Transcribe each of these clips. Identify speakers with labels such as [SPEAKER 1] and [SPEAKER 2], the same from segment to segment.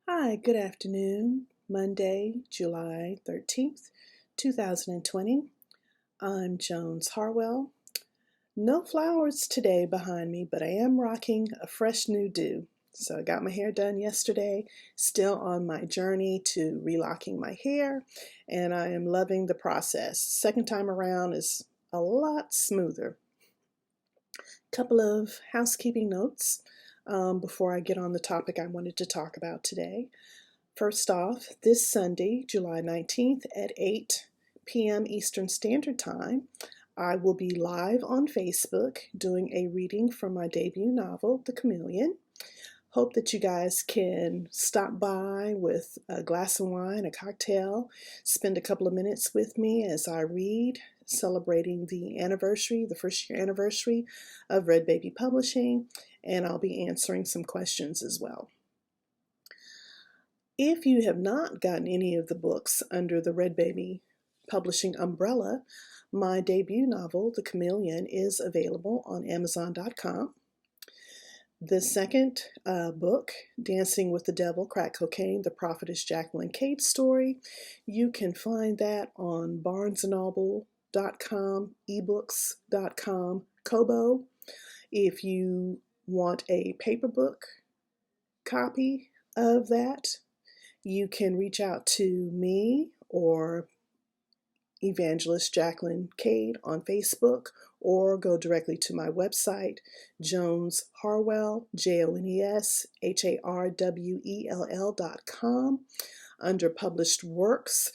[SPEAKER 1] Hi, good afternoon. Monday, July 13th, 2020. I'm Jones Harwell. No flowers today behind me, but I am rocking a fresh new do. So I got my hair done yesterday, still on my journey to relocking my hair, and I am loving the process. Second time around is a lot smoother. Couple of housekeeping notes before I get on the topic I wanted to talk about today. First off, this Sunday, July 19th at 8 p.m. Eastern Standard Time, I will be live on Facebook doing a reading from my debut novel, The Chameleon. Hope that you guys can stop by with a glass of wine, a cocktail, spend a couple of minutes with me as I read, celebrating the anniversary, the first year anniversary of Red Baby Publishing, and I'll be answering some questions as well. If you have not gotten any of the books under the Red Baby Publishing umbrella, my debut novel, The Chameleon, is available on Amazon.com. The second book, Dancing with the Devil, Crack Cocaine, The Prophetess Jacqueline Cade Story, you can find that on BarnesandNoble.com, ebooks.com, Kobo. If you want a paper book copy of that, you can reach out to me or Evangelist Jacqueline Cade on Facebook, or go directly to my website, Jones Harwell, JonesHarwell.com. Under Published Works,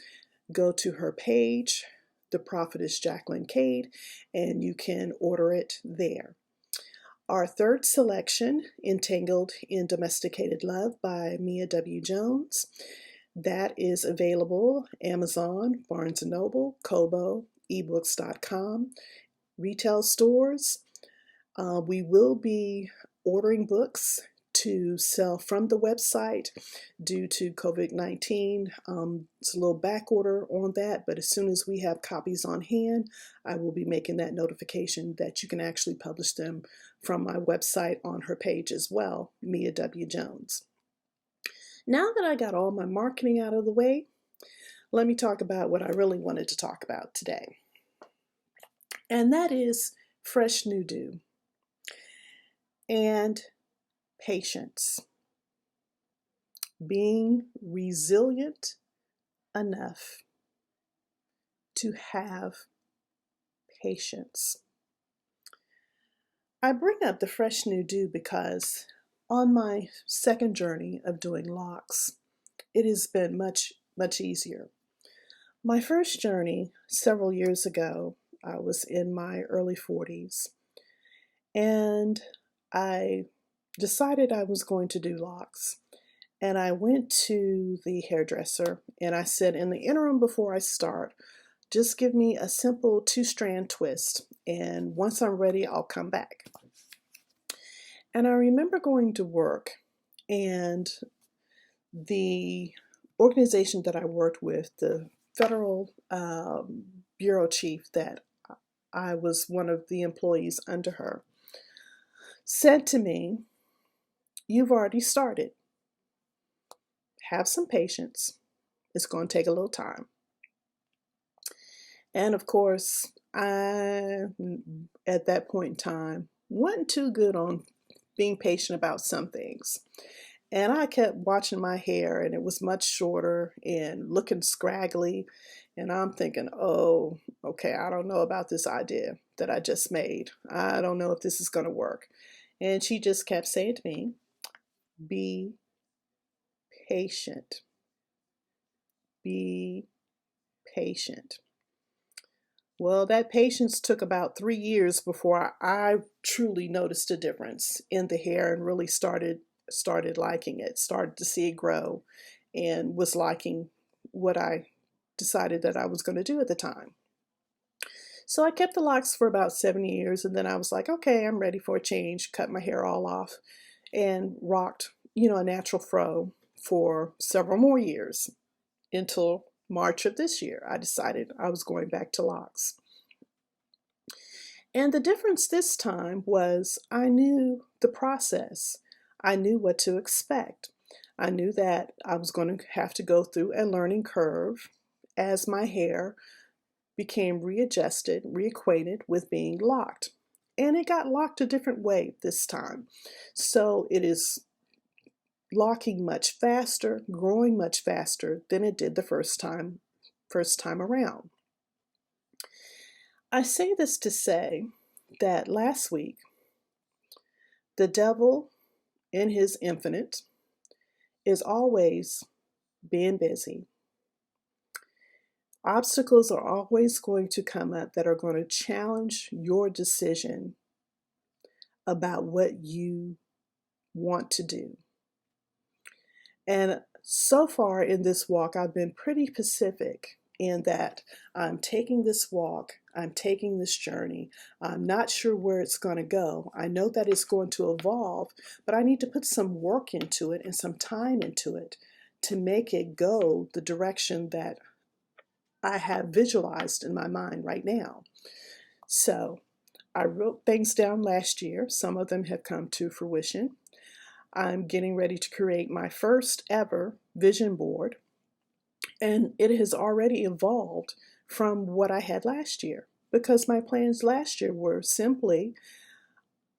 [SPEAKER 1] go to her page, The Prophetess Jacqueline Cade, and you can order it there. Our third selection, Entangled in Domesticated Love by Mia W. Jones. That is available Amazon, Barnes & Noble, Kobo, ebooks.com, retail stores. We will be ordering books to sell from the website due to COVID-19. It's a little back order on that, but as soon as we have copies on hand, I will be making that notification that you can actually publish them from my website on her page as well, Mia W. Jones. Now that I got all my marketing out of the way, let me talk about what I really wanted to talk about today. And that is fresh new dew and patience. Being resilient enough to have patience. I bring up the fresh new dew because on my second journey of doing locks, it has been much easier. My first journey several years ago, I was in my early 40s, and I decided I was going to do locks. And I went to the hairdresser and I said, in the interim before I start, just give me a simple 2-strand twist, and once I'm ready, I'll come back. And I remember going to work, and the organization that I worked with, the federal bureau chief that I was one of the employees under her, said to me, "You've already started. Have some patience. It's going to take a little time." And of course, I, at that point in time, wasn't too good on being patient about some things. And I kept watching my hair, and it was much shorter and looking scraggly. And I'm thinking, oh, okay, I don't know about this idea that I just made. I don't know if this is going to work. And she just kept saying to me, be patient. Be patient. Well, that patience took about 3 years before I truly noticed a difference in the hair and really started liking it, started to see it grow, and was liking what I decided that I was going to do at the time. So I kept the locks for about 7 years, and then I was like, okay, I'm ready for a change, cut my hair all off, and rocked, a natural fro for several more years until March of this year. I decided I was going back to locks. And the difference this time was I knew the process. I knew what to expect. I knew that I was going to have to go through a learning curve as my hair became readjusted, reacquainted with being locked. And it got locked a different way this time. So it is locking much faster, growing much faster than it did the first time around. I say this to say that last week, the devil in his infinite is always being busy. Obstacles are always going to come up that are going to challenge your decision about what you want to do. And so far in this walk, I've been pretty specific in that I'm taking this walk, I'm taking this journey. I'm not sure where it's going to go. I know that it's going to evolve, but I need to put some work into it and some time into it to make it go the direction that I have visualized in my mind right now. So I wrote things down last year. Some of them have come to fruition. I'm getting ready to create my first ever vision board, and it has already evolved from what I had last year, because my plans last year were simply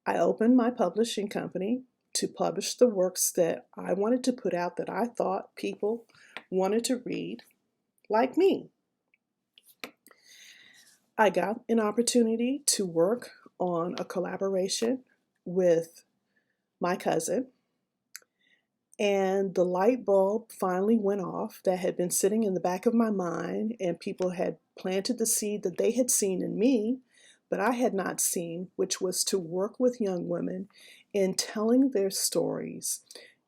[SPEAKER 1] I opened my publishing company to publish the works that I wanted to put out that I thought people wanted to read like me. I got an opportunity to work on a collaboration with my cousin, and the light bulb finally went off that had been sitting in the back of my mind, and people had planted the seed that they had seen in me, but I had not seen, which was to work with young women in telling their stories,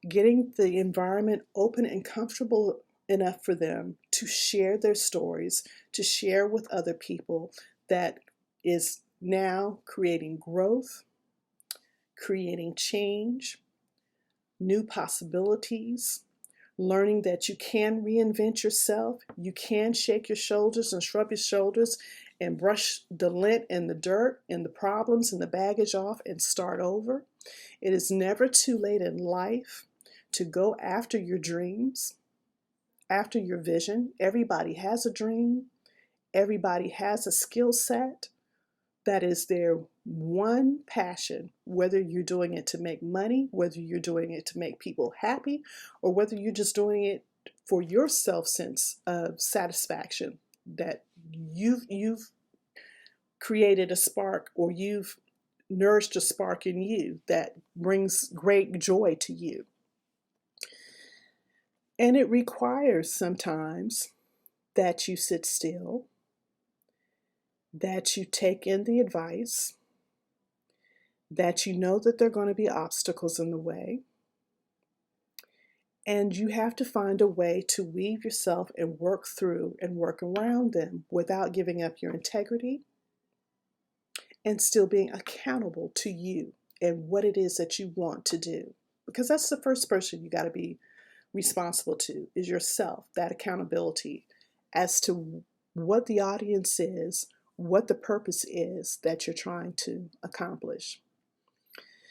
[SPEAKER 1] getting the environment open and comfortable enough for them to share their stories, to share with other people, that is now creating growth, creating change, new possibilities, learning that you can reinvent yourself, you can shake your shoulders and shrug your shoulders and brush the lint and the dirt and the problems and the baggage off and start over. It is never too late in life to go after your dreams, after your vision. Everybody has a dream. Everybody has a skill set that is their one passion, whether you're doing it to make money, whether you're doing it to make people happy, or whether you're just doing it for your self sense of satisfaction, that you've created a spark, or you've nourished a spark in you that brings great joy to you. And it requires sometimes that you sit still, that you take in the advice, that you know that there are going to be obstacles in the way, and you have to find a way to weave yourself and work through and work around them without giving up your integrity, and still being accountable to you and what it is that you want to do. Because that's the first person you got to be responsible to, is yourself, that accountability as to what the audience is, what the purpose is that you're trying to accomplish.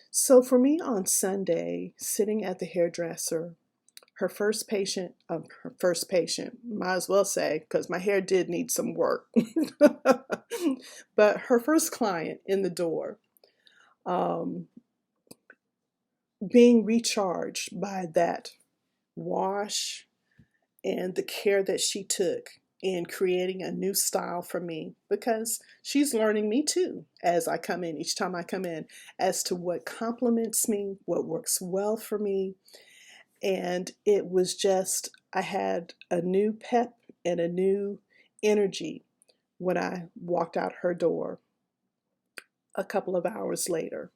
[SPEAKER 1] So for me on Sunday, sitting at the hairdresser, her first patient, might as well say, because my hair did need some work, but her first client in the door, being recharged by that wash and the care that she took in creating a new style for me, because she's learning me too as I come in, each time I come in, as to what compliments me, what works well for me. And it was just, I had a new pep and a new energy when I walked out her door a couple of hours later.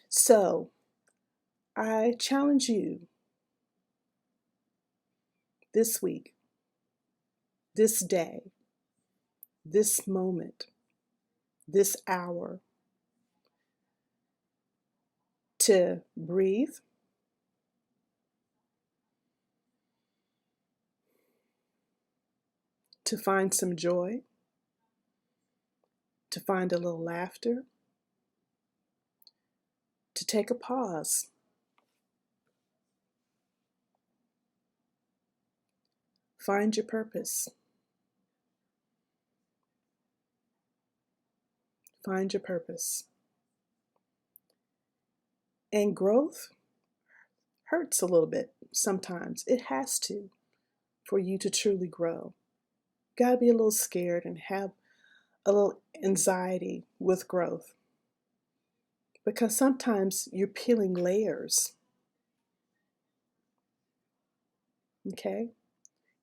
[SPEAKER 1] So I challenge you this week, this day, this moment, this hour, to breathe, to find some joy, to find a little laughter, to take a pause, Find your purpose. Find your purpose. And growth hurts a little bit sometimes. It has to for you to truly grow. Gotta be a little scared and have a little anxiety with growth because sometimes you're peeling layers, okay,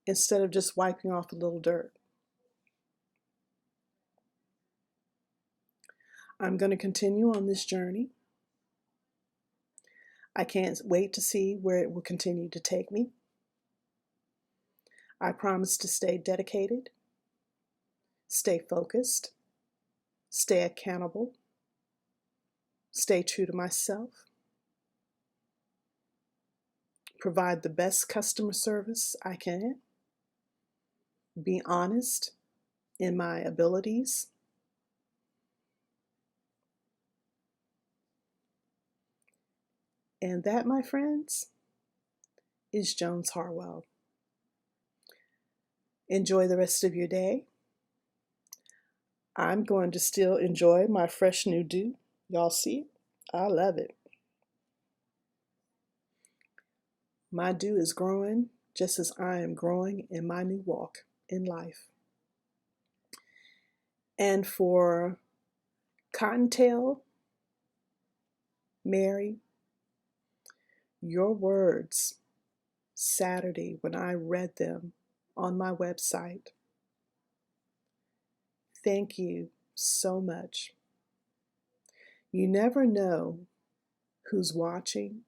[SPEAKER 1] instead of just wiping off a little dirt. I'm going to continue on this journey. I can't wait to see where it will continue to take me. I promise to stay dedicated, stay focused, stay accountable, stay true to myself, provide the best customer service I can, be honest in my abilities, and that, my friends, is Jones Harwell. Enjoy the rest of your day. I'm going to still enjoy my fresh new do. Y'all see? I love it. My do is growing just as I am growing in my new walk in life. And for Cottontail, Mary, your words Saturday when I read them on my website, thank you so much. You never know who's watching.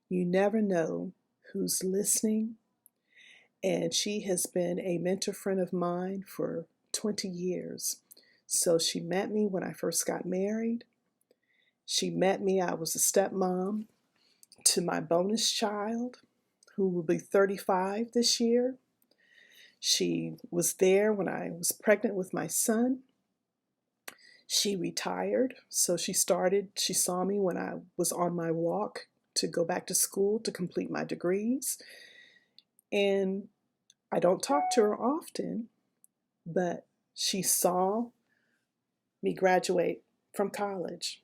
[SPEAKER 1] You never know who's listening. And she has been a mentor friend of mine for 20 years. So she met me when I first got married. She met me, I was a stepmom to my bonus child, who will be 35 this year. She was there when I was pregnant with my son. She retired, so she saw me when I was on my walk to go back to school to complete my degrees. And I don't talk to her often, but she saw me graduate from college.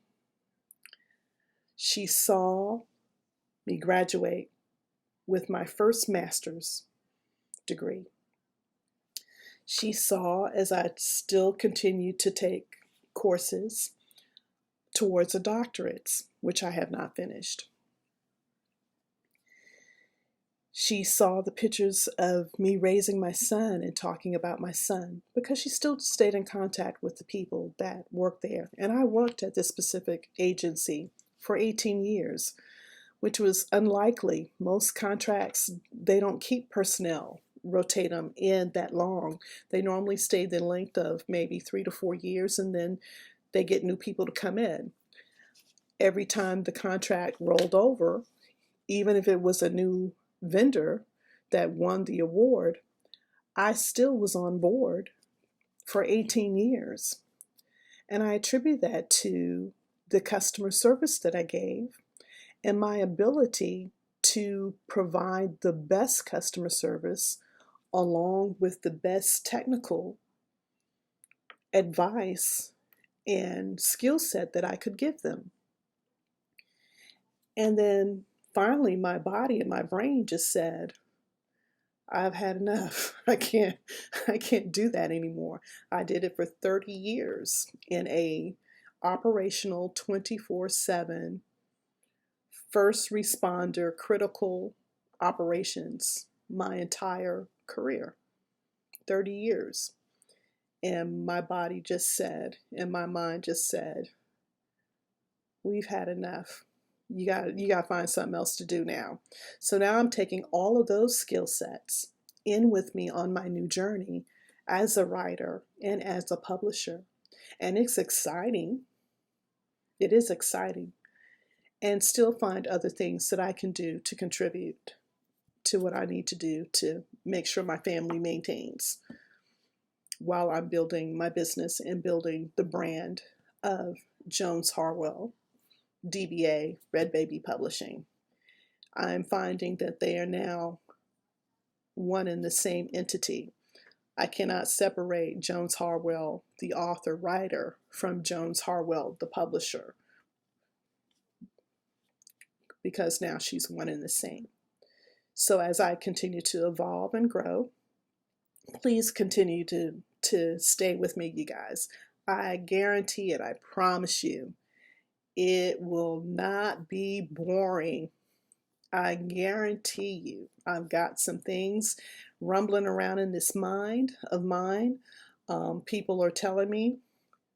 [SPEAKER 1] She saw me graduate with my first master's degree. She saw as I still continued to take courses towards a doctorate, which I have not finished. She saw the pictures of me raising my son and talking about my son because she still stayed in contact with the people that worked there. And I worked at this specific agency for 18 years, which was unlikely. Most contracts, they don't keep personnel, rotate them in that long. They normally stay the length of maybe 3 to 4 years, and then they get new people to come in. Every time the contract rolled over, even if it was a new vendor that won the award, I still was on board for 18 years. And I attribute that to the customer service that I gave and my ability to provide the best customer service along with the best technical advice and skill set that I could give them. And then finally, my body and my brain just said, I've had enough. I can't do that anymore. I did it for 30 years in a operational 24/7 first responder critical operations my entire career. 30 years. And my body just said, and my mind just said, we've had enough. You got to find something else to do now. So now I'm taking all of those skill sets in with me on my new journey as a writer and as a publisher. And it's exciting. It is exciting. And still find other things that I can do to contribute to what I need to do to make sure my family maintains while I'm building my business and building the brand of Jones Harwell, DBA, Red Baby Publishing. I'm finding that they are now one and the same entity. I cannot separate Jones Harwell, the author writer, from Jones Harwell, the publisher, because now she's one and the same. So as I continue to evolve and grow, please continue to stay with me, you guys. I guarantee it, I promise you, it will not be boring. I guarantee you, I've got some things rumbling around in this mind of mine. People are telling me,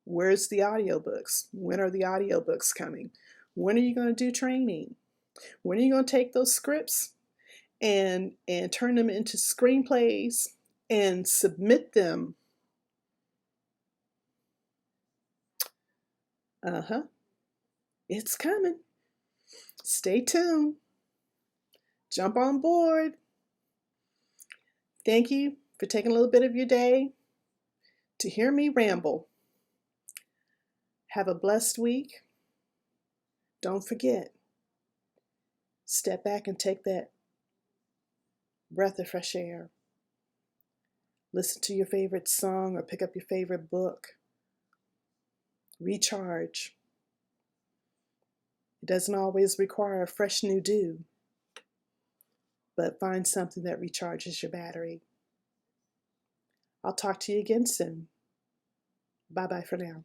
[SPEAKER 1] where's the audiobooks? When are the audiobooks coming? When are you going to do training? When are you going to take those scripts and turn them into screenplays and submit them? It's coming. Stay tuned. Jump on board. Thank you for taking a little bit of your day to hear me ramble. Have a blessed week. Don't forget, step back and take that breath of fresh air. Listen to your favorite song or pick up your favorite book. Recharge. It doesn't always require a fresh new dew, but find something that recharges your battery. I'll talk to you again soon. Bye-bye for now.